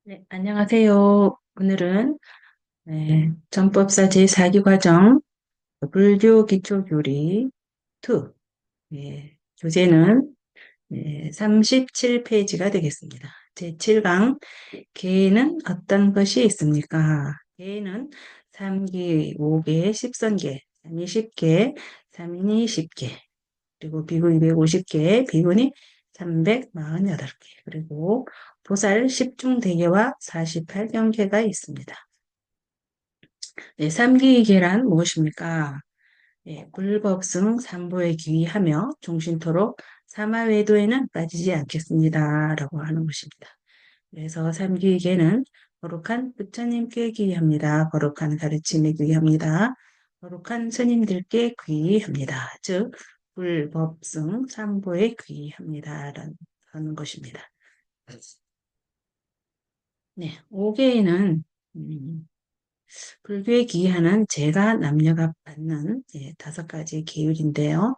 네, 안녕하세요. 오늘은 전법사 제4기 과정 불교 기초교리 2 교재는 37페이지가 되겠습니다. 제7강 개는 어떤 것이 있습니까? 개는 3기 5개, 10선계, 3이 10개, 3인이 10개, 그리고 비군 250개, 비군이 348개, 그리고 보살 10중대계와 48경계가 있습니다. 네, 삼기계란 무엇입니까? 불법승 삼보에 귀의하며 종신토록 사마외도에는 빠지지 않겠습니다. 라고 하는 것입니다. 그래서 삼기계는 거룩한 부처님께 귀의합니다. 거룩한 가르침에 귀의합니다. 거룩한 스님들께 귀의합니다. 즉 불법승 삼보에 귀의합니다. 라는 것입니다. 네, 5개에는 불교에 기하는 재가 남녀가 받는 5가지 계율인데요.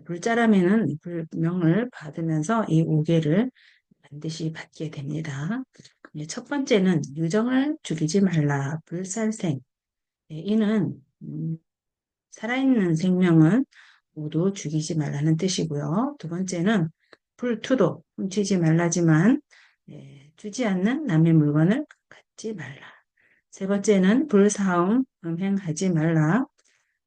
불자라면은 불명을 받으면서 이 5개를 반드시 받게 됩니다. 첫 번째는 유정을 죽이지 말라, 불살생. 이는 살아있는 생명은 모두 죽이지 말라는 뜻이고요. 두 번째는 불투도, 훔치지 말라지만 주지 않는 남의 물건을 갖지 말라. 세 번째는 불사음, 음행하지 말라.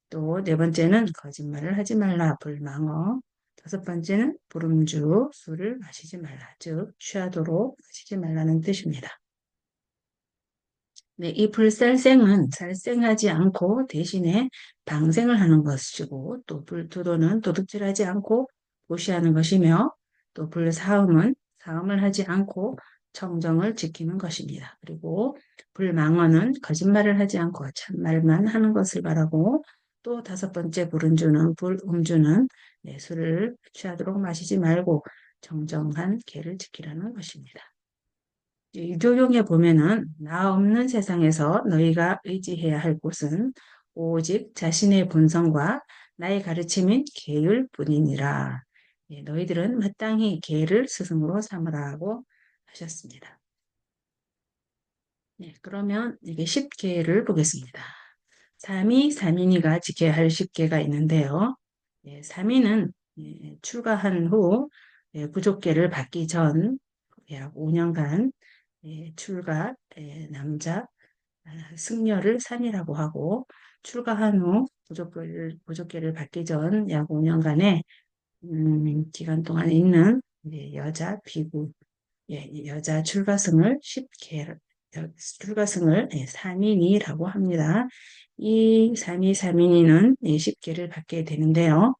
또 네 번째는 거짓말을 하지 말라, 불망어. 다섯 번째는 불음주, 술을 마시지 말라. 즉 취하도록 마시지 말라는 뜻입니다. 네, 이 불살생은 살생하지 않고 대신에 방생을 하는 것이고, 또 불투도는 도둑질하지 않고 보시하는 것이며, 또 불사음은 사음을 하지 않고 청정을 지키는 것입니다. 그리고 불망언은 거짓말을 하지 않고 참말만 하는 것을 말하고, 또 다섯 번째 불음주는 술을 취하도록 마시지 말고 정정한 계를 지키라는 것입니다. 유교용에 보면은 나 없는 세상에서 너희가 의지해야 할 곳은 오직 자신의 본성과 나의 가르침인 계율 뿐이니라. 너희들은 마땅히 계를 스승으로 삼으라고 하셨습니다. 그러면 이게 10계를 보겠습니다. 3위, 3인이가 지켜야 할 10계가 있는데요. 3인은 출가한 후 부족계를 받기 전 약 5년간 출가 남자 승려를 3이라고 하고 출가한 후 부족계를 받기 전 약 5년간의 기간 동안 있는 여자 비구 여자 출가승을 10개 출가승을 3인이라고 합니다. 이 3위 3인이는 10개를 받게 되는데요.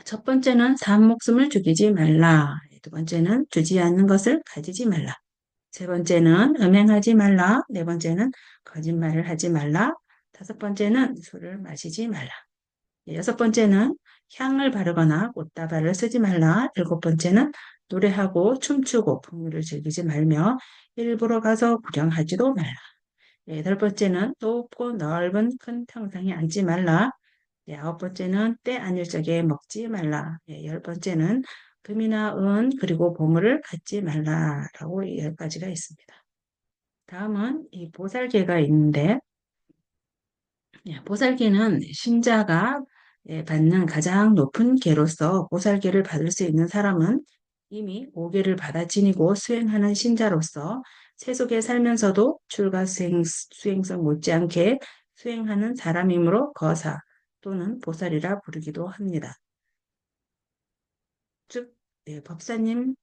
첫 번째는 산목숨을 죽이지 말라. 두 번째는 주지 않는 것을 가지지 말라. 세 번째는 음행하지 말라. 네 번째는 거짓말을 하지 말라. 다섯 번째는 술을 마시지 말라. 여섯 번째는 향을 바르거나 꽃다발을 쓰지 말라. 일곱 번째는 노래하고 춤추고 풍류를 즐기지 말며 일부러 가서 구경하지도 말라. 여덟 번째는 높고 넓은 큰 평상에 앉지 말라. 아홉 번째는 때 아닐 적에 먹지 말라. 열 번째는 금이나 은 그리고 보물을 갖지 말라라고 이 열 가지가 있습니다. 다음은 이 보살계가 있는데 보살계는 신자가 받는 가장 높은 계로서 보살계를 받을 수 있는 사람은 이미 5계를 받아 지니고 수행하는 신자로서 세속에 살면서도 수행성 못지않게 수행하는 사람이므로 거사 또는 보살이라 부르기도 합니다. 즉 법사님들도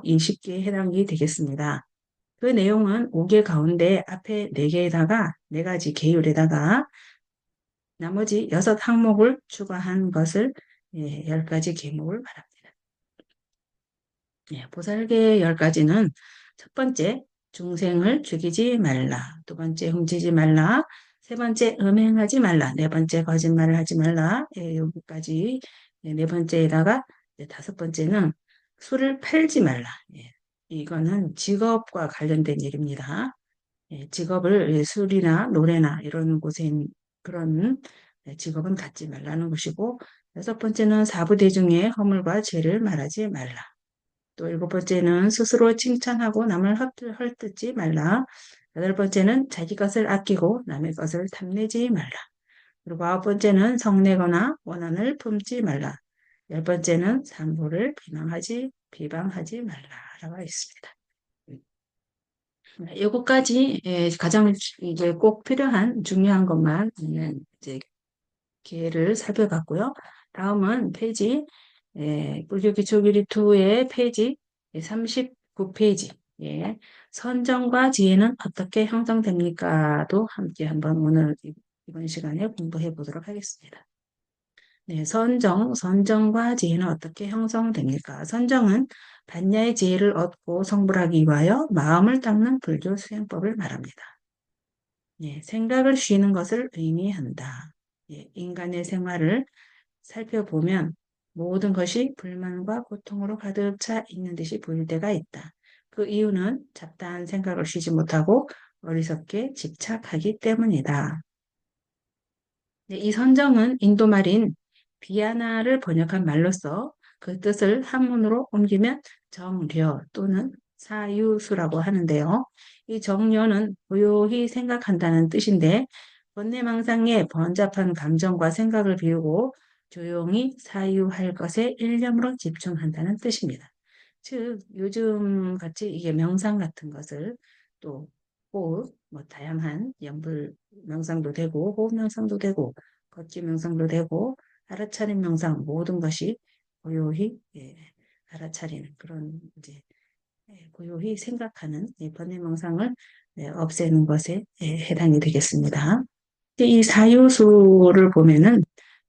이 10계에 해당이 되겠습니다. 그 내용은 5개 가운데 앞에 4개에다가 4가지 계율에다가 나머지 6항목을 추가한 것을 10가지 계목을 말합니다. 보살계 10가지는 첫 번째 중생을 죽이지 말라. 두 번째 훔치지 말라. 세 번째 음행하지 말라. 네 번째 거짓말을 하지 말라. 여기까지 네 번째에다가 다섯 번째는 술을 팔지 말라. 이거는 직업과 관련된 일입니다. 직업을 술이나 노래나 이런 곳에 그런 직업은 갖지 말라는 것이고 여섯 번째는 사부대중의 허물과 죄를 말하지 말라. 또 일곱 번째는 스스로 칭찬하고 남을 헐뜯지 말라. 여덟 번째는 자기 것을 아끼고 남의 것을 탐내지 말라. 그리고 아홉 번째는 성내거나 원한을 품지 말라. 열 번째는 산부를 비방하지 말라라고 있습니다. 이것까지 가장 이제 꼭 필요한 중요한 것만 이제 기회를 살펴봤고요. 다음은 페이지 불교 기초교리 2의 페이지 39페이지 선정과 지혜는 어떻게 형성됩니까?도 함께 한번 오늘 이번 시간에 공부해 보도록 하겠습니다. 네, 선정과 지혜는 어떻게 형성됩니까? 선정은 반야의 지혜를 얻고 성불하기 위하여 마음을 닦는 불교 수행법을 말합니다. 예, 생각을 쉬는 것을 의미한다. 예, 인간의 생활을 살펴보면 모든 것이 불만과 고통으로 가득 차 있는 듯이 보일 때가 있다. 그 이유는 잡다한 생각을 쉬지 못하고 어리석게 집착하기 때문이다. 네, 이 선정은 인도 말인 비아나를 번역한 말로서 그 뜻을 한문으로 옮기면 정려 또는 사유수라고 하는데요. 이 정려는 고요히 생각한다는 뜻인데 번뇌망상의 번잡한 감정과 생각을 비우고 조용히 사유할 것에 일념으로 집중한다는 뜻입니다. 즉 요즘 같이 이게 명상 같은 것을 또 호흡, 뭐 다양한 연불 명상도 되고 호흡 명상도 되고 걷기 명상도 되고 알아차림 명상 모든 것이 고요히 알아차리는 그런 이제 고요히 생각하는 번뇌 명상을 없애는 것에 해당이 되겠습니다. 이 사유수를 보면은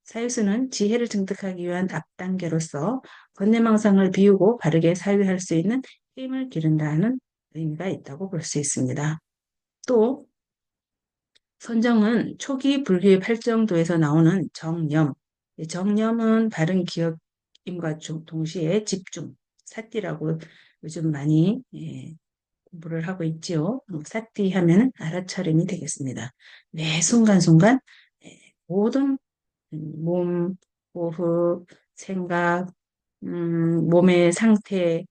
사유수는 지혜를 증득하기 위한 앞단계로서 번뇌망상을 비우고 바르게 사유할 수 있는 힘을 기른다는 의미가 있다고 볼 수 있습니다. 또 선정은 초기 불교의 팔정도에서 나오는 정념. 이 정념은 바른 기억임과 동시에 집중, 사띠라고 요즘 많이 공부를 하고 있지요. 사띠 하면 알아차림이 되겠습니다. 매 순간순간 모든 몸, 호흡, 생각, 몸의 상태,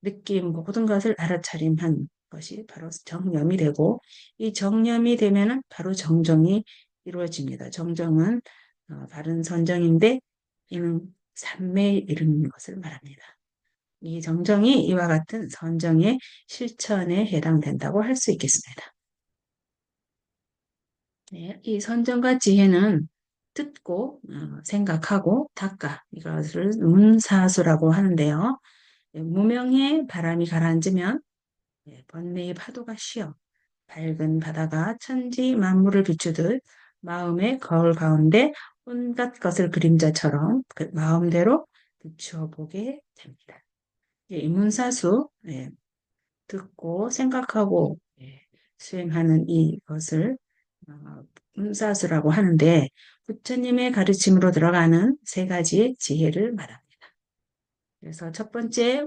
느낌, 모든 것을 알아차림한 것이 바로 정념이 되고 이 정념이 되면은 바로 정정이 이루어집니다. 정정은 바른 선정인데 이는 삼매에 이르는 것을 말합니다. 이 정정이 이와 같은 선정의 실천에 해당된다고 할 수 있겠습니다. 네, 이 선정과 지혜는 듣고 생각하고 닦아 이것을 문사수라고 하는데요. 무명의 바람이 가라앉으면 번뇌의 파도가 쉬어 밝은 바다가 천지 만물을 비추듯 마음의 거울 가운데 온갖 것을 그림자처럼 그 마음대로 비추어 보게 됩니다. 이 문사수 듣고 생각하고 수행하는 이것을 문사수라고 하는데 부처님의 가르침으로 들어가는 세 가지의 지혜를 말합니다. 그래서 첫 번째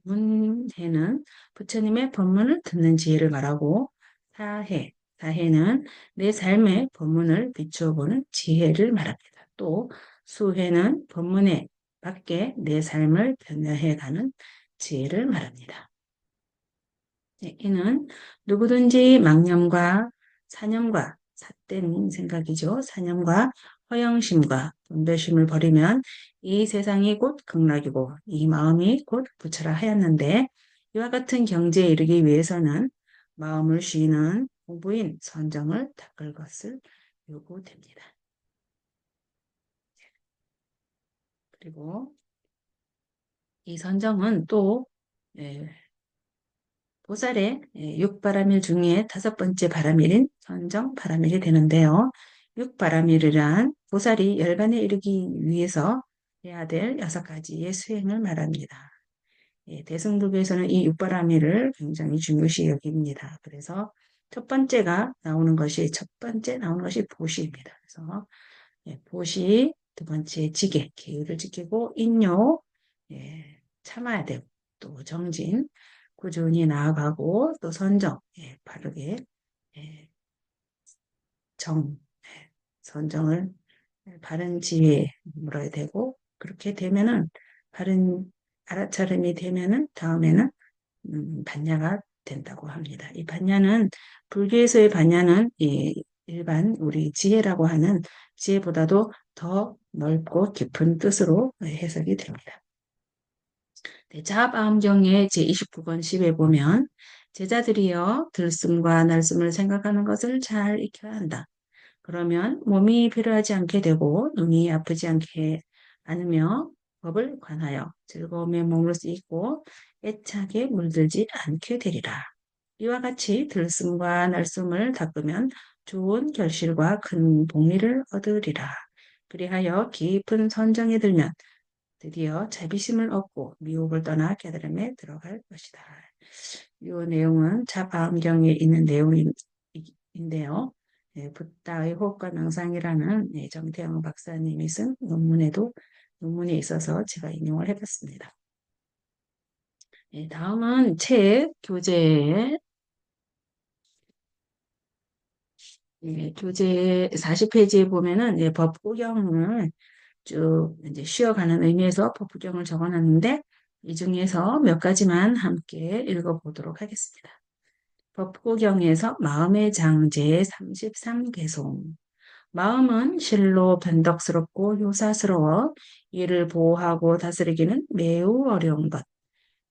문해는 부처님의 법문을 듣는 지혜를 말하고 사해는 내 삶의 법문을 비추어 보는 지혜를 말합니다. 또 수해는 법문에 밖에 내 삶을 변화해 가는 지혜를 말합니다. 이는 누구든지 망념과 사념과 삿된 생각이죠. 사념과 허영심과 분별심을 버리면 이 세상이 곧 극락이고 이 마음이 곧 부처라 하였는데 이와 같은 경지에 이르기 위해서는 마음을 쉬는 공부인 선정을 닦을 것을 요구됩니다. 그리고 이 선정은 또 보살의 육바라밀 중에 다섯 번째 바라밀인 선정 바라밀이 되는데요. 육바라밀이란 보살이 열반에 이르기 위해서 해야 될 여섯 가지의 수행을 말합니다. 대승불교에서는 이 육바라밀을 굉장히 중요시 여깁니다. 그래서 첫 번째 나오는 것이 보시입니다. 그래서 보시, 두 번째 지계, 계율을 지키고 인요, 참아야 되고 또 정진, 꾸준히 나아가고 또 선정, 바르게 예, 선정을 바른 지혜에 물어야 되고 그렇게 되면은 바른 알아차림이 되면은 다음에는 반야가 된다고 합니다. 이 반야는 불교에서의 반야는 이 일반 우리 지혜라고 하는 지혜보다도 더 넓고 깊은 뜻으로 해석이 됩니다. 네, 자아바음경의 제29권 10에 보면 제자들이여 들숨과 날숨을 생각하는 것을 잘 익혀야 한다. 그러면 몸이 필요하지 않게 되고 눈이 아프지 않게 않으며 법을 관하여 즐거움에 머물 수 있고 애착에 물들지 않게 되리라. 이와 같이 들숨과 날숨을 닦으면 좋은 결실과 큰 복리를 얻으리라. 그리하여 깊은 선정에 들면 드디어 자비심을 얻고 미혹을 떠나 깨달음에 들어갈 것이다. 이 내용은 자바음경에 있는 내용인데요. 네, 붓다의 호흡과 명상이라는 네, 정태영 박사님이 쓴 논문에 있어서 제가 인용을 해봤습니다. 네, 다음은 책 교재 교재 40페이지에 보면은 법 구경을 쭉 이제 쉬어가는 의미에서 법 구경을 적어놨는데 이 중에서 몇 가지만 함께 읽어보도록 하겠습니다. 법구경에서 마음의 장제 33개송. 마음은 실로 변덕스럽고 효사스러워 이를 보호하고 다스리기는 매우 어려운 것.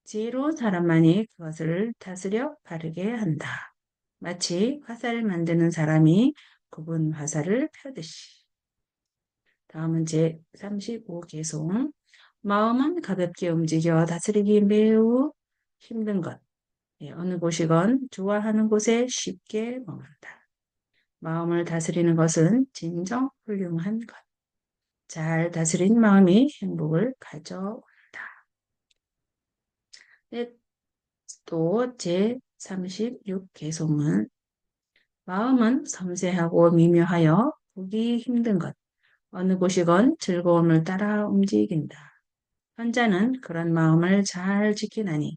지혜로운 사람만이 그것을 다스려 바르게 한다. 마치 화살을 만드는 사람이 굽은 화살을 펴듯이. 다음은 제 35개송. 마음은 가볍게 움직여 다스리기 매우 힘든 것. 어느 곳이건 좋아하는 곳에 쉽게 머문다. 마음을 다스리는 것은 진정 훌륭한 것. 잘 다스린 마음이 행복을 가져온다. 네, 또 제36개송은 마음은 섬세하고 미묘하여 보기 힘든 것. 어느 곳이건 즐거움을 따라 움직인다. 환자는 그런 마음을 잘 지키나니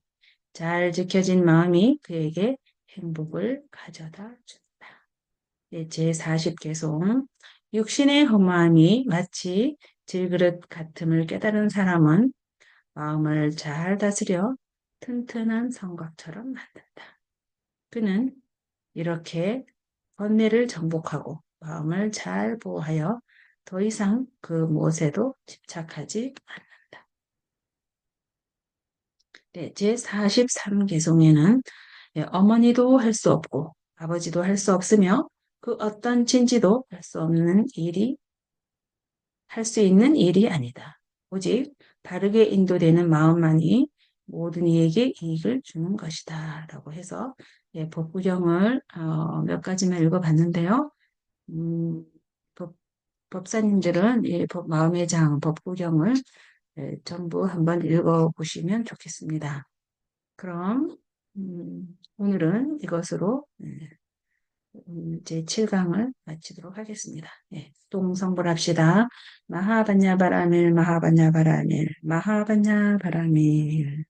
잘 지켜진 마음이 그에게 행복을 가져다 준다. 네, 제40개송. 육신의 허무함이 마치 질그릇 같음을 깨달은 사람은 마음을 잘 다스려 튼튼한 성곽처럼 만든다. 그는 이렇게 번뇌를 정복하고 마음을 잘 보호하여 더 이상 그 무엇에도 집착하지 않는다. 네, 제43개송에는 어머니도 할 수 없고 아버지도 할 수 없으며 그 어떤 친지도 할 수 있는 일이 아니다. 오직 바르게 인도되는 마음만이 모든 이에게 이익을 주는 것이다. 라고 해서 법구경을 몇 가지만 읽어봤는데요. 음, 법, 법사님들은 마음의 장 법구경을 전부 한번 읽어보시면 좋겠습니다. 그럼 오늘은 이것으로 제 7강을 마치도록 하겠습니다. 동성불합시다. 마하반야바라밀 마하반야바라밀 마하반야바라밀